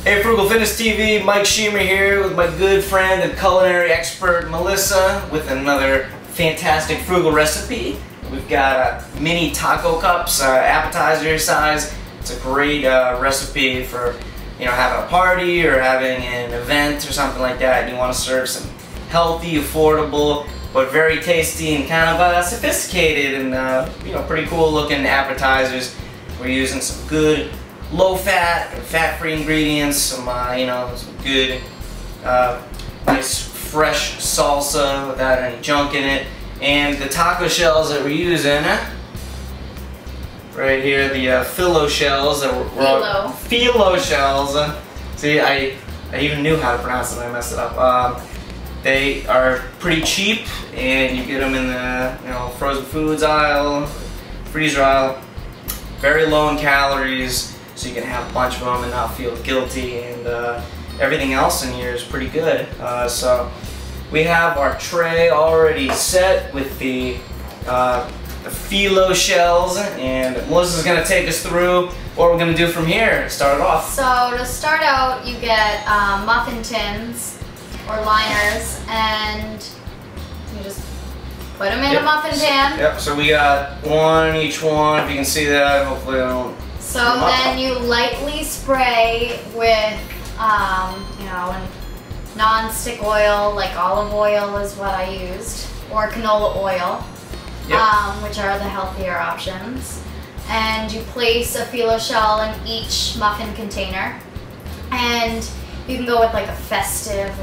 Hey Frugal Fitness TV, Mike Schiemer here with my good friend and culinary expert Melissa with another fantastic frugal recipe. We've got mini taco cups, appetizer size. It's a great recipe for having a party or having an event or something like that. And you want to serve some healthy, affordable, but very tasty and kind of sophisticated and pretty cool looking appetizers. We're using some good low-fat and fat-free ingredients, some some good, nice fresh salsa without any junk in it, and the taco shells that we're using right here, the phyllo shells that phyllo shells. See, I even knew how to pronounce them. I messed it up. They are pretty cheap, and you get them in the frozen foods aisle, freezer aisle. Very low in calories, so you can have a bunch of them and not feel guilty, and everything else in here is pretty good. So we have our tray already set with the phyllo shells, and Melissa's going to take us through what we're going to do from here. Start it off. So to start out, you get muffin tins or liners, and you just put them in a muffin pan. Yep, so we got one in each one, if you can see that. Hopefully I don't. So then you lightly spray with, non-stick oil, like olive oil is what I used, or canola oil, which are the healthier options. And you place a phyllo shell in each muffin container. And you can go with like a festive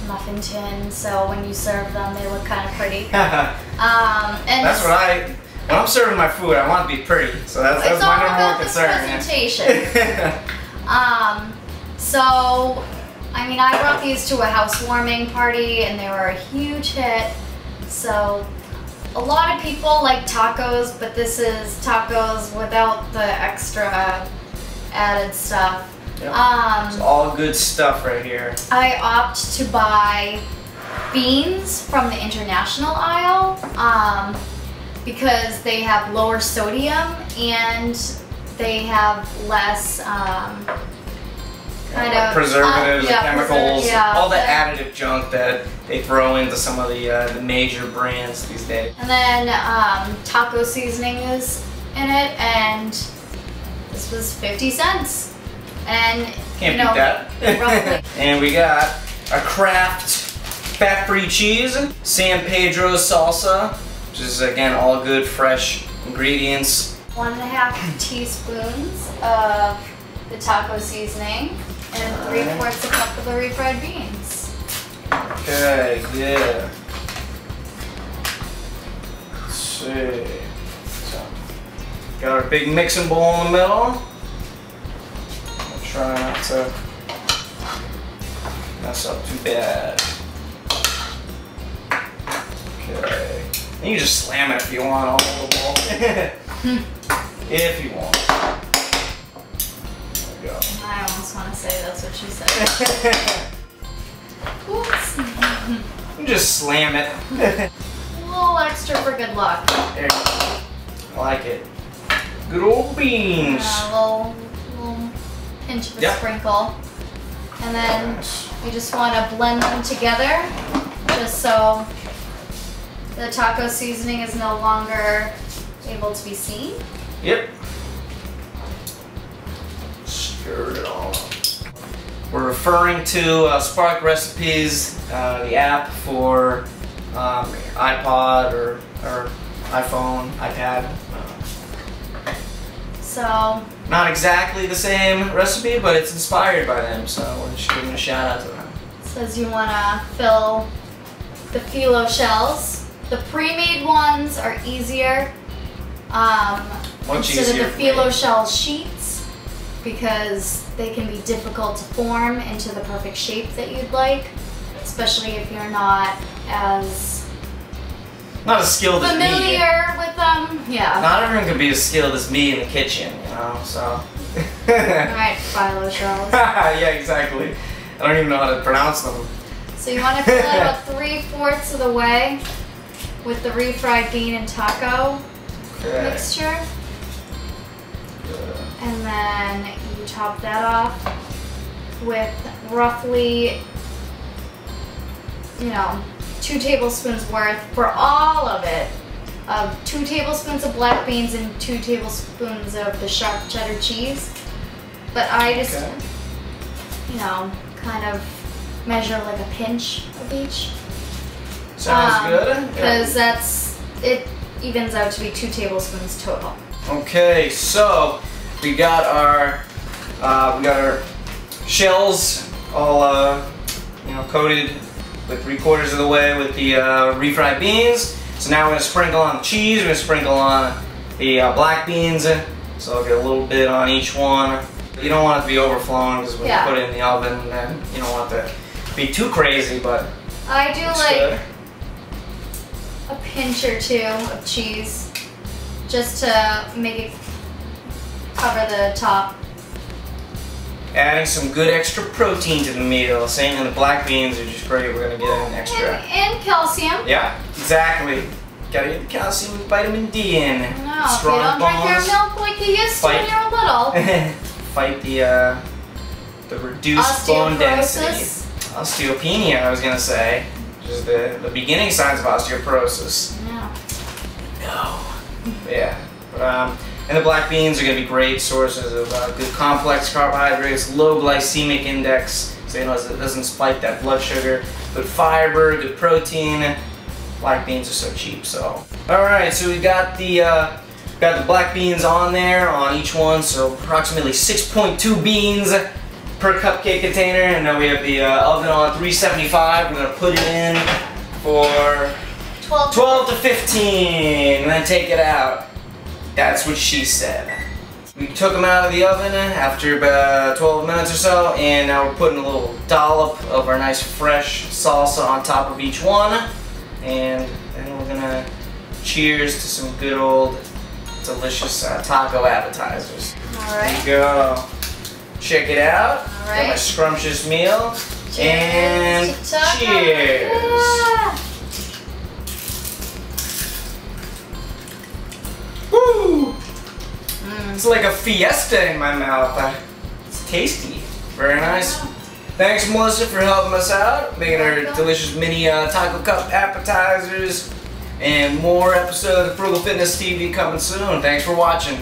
muffin tin, so when you serve them they look kind of pretty. And that's what when I'm serving my food, I want it to be pretty. So that's my number one concern. Presentation. So, I mean, I brought these to a housewarming party and they were a huge hit. So, a lot of people like tacos, but this is tacos without the extra added stuff. Yep. It's all good stuff right here. I opt to buy beans from the international aisle because they have lower sodium and they have less preservatives, chemicals, all the additive junk that they throw into some of the major brands these days. And then taco seasoning is in it, and this was 50 cents. And can't beat that. And we got a Kraft fat-free cheese, San Pedro salsa, which is again all good fresh ingredients. 1.5 teaspoons of the taco seasoning, and 3/4 cup of the refried beans. Okay, good. Let's see. So, got our big mixing bowl in the middle. Try not to mess up too bad. Okay. And you just slam it if you want all over the bowl. If you want. There we go. I almost want to say that's what she said. Oops. You just slam it. A little extra for good luck. There you go. I like it. Good old beans. A little pinch of a sprinkle, and then you just want to blend them together just so the taco seasoning is no longer able to be seen. Yep. Stir it all up. We're referring to Spark Recipes, the app for iPod or iPhone, iPad. So, not exactly the same recipe, but it's inspired by them, so we're just giving a shout out to them. It says you want to fill the phyllo shells. The pre-made ones are easier instead of the phyllo shell sheets, because they can be difficult to form into the perfect shape that you'd like, especially if you're not as skilled as me. Familiar with them, yeah. Not everyone can be as skilled as me in the kitchen, so. Alright, phyllo shells. Yeah, exactly. I don't even know how to pronounce them. So you want to fill it about 3/4 of the way with the refried bean and taco mixture. And then you top that off with roughly, 2 tablespoons worth for all of it, of 2 tablespoons of black beans and 2 tablespoons of the sharp cheddar cheese. But I just, kind of measure like a pinch of each. Sounds good. Because it evens out to be 2 tablespoons total. Okay, so we got our shells all coated with 3/4 of the way with the refried beans. So now we're gonna sprinkle on the cheese. We're gonna sprinkle on the black beans. So I'll get a little bit on each one. You don't want it to be overflowing because when you put it in the oven, then you don't want it to be too crazy. But I do like good. A pinch or 2 of cheese just to make it cover the top. Adding some good extra protein to the meal. Same, and the black beans are just great. We're gonna get an extra. And calcium. Yeah, exactly. Gotta get the calcium and vitamin D in. No, Strong if you don't drink your bones. milk like you used to when you were little. Fight the reduced bone density. Osteoporosis. Osteopenia, I was gonna say. Just the beginning signs of osteoporosis. No. Yeah. And the black beans are going to be great sources of good complex carbohydrates, low glycemic index, so it doesn't spike that blood sugar. Good fiber, good protein. Black beans are so cheap. So, all right. So we got the black beans on there on each one. So approximately 6.2 beans per cupcake container, and now we have the oven on 375. We're going to put it in for 12 to 15, and then take it out. That's what she said. We took them out of the oven after about 12 minutes or so, and now we're putting a little dollop of our nice fresh salsa on top of each one. And then we're gonna cheers to some good old delicious taco appetizers. Alright. There you go. Check it out. Alright. Got my scrumptious meal. Cheers. And cheers. Yeah. Woo! It's like a fiesta in my mouth. It's tasty. Very nice. Thanks, Melissa, for helping us out, making our delicious mini taco cup appetizers, and more episodes of Frugal Fitness TV coming soon. Thanks for watching.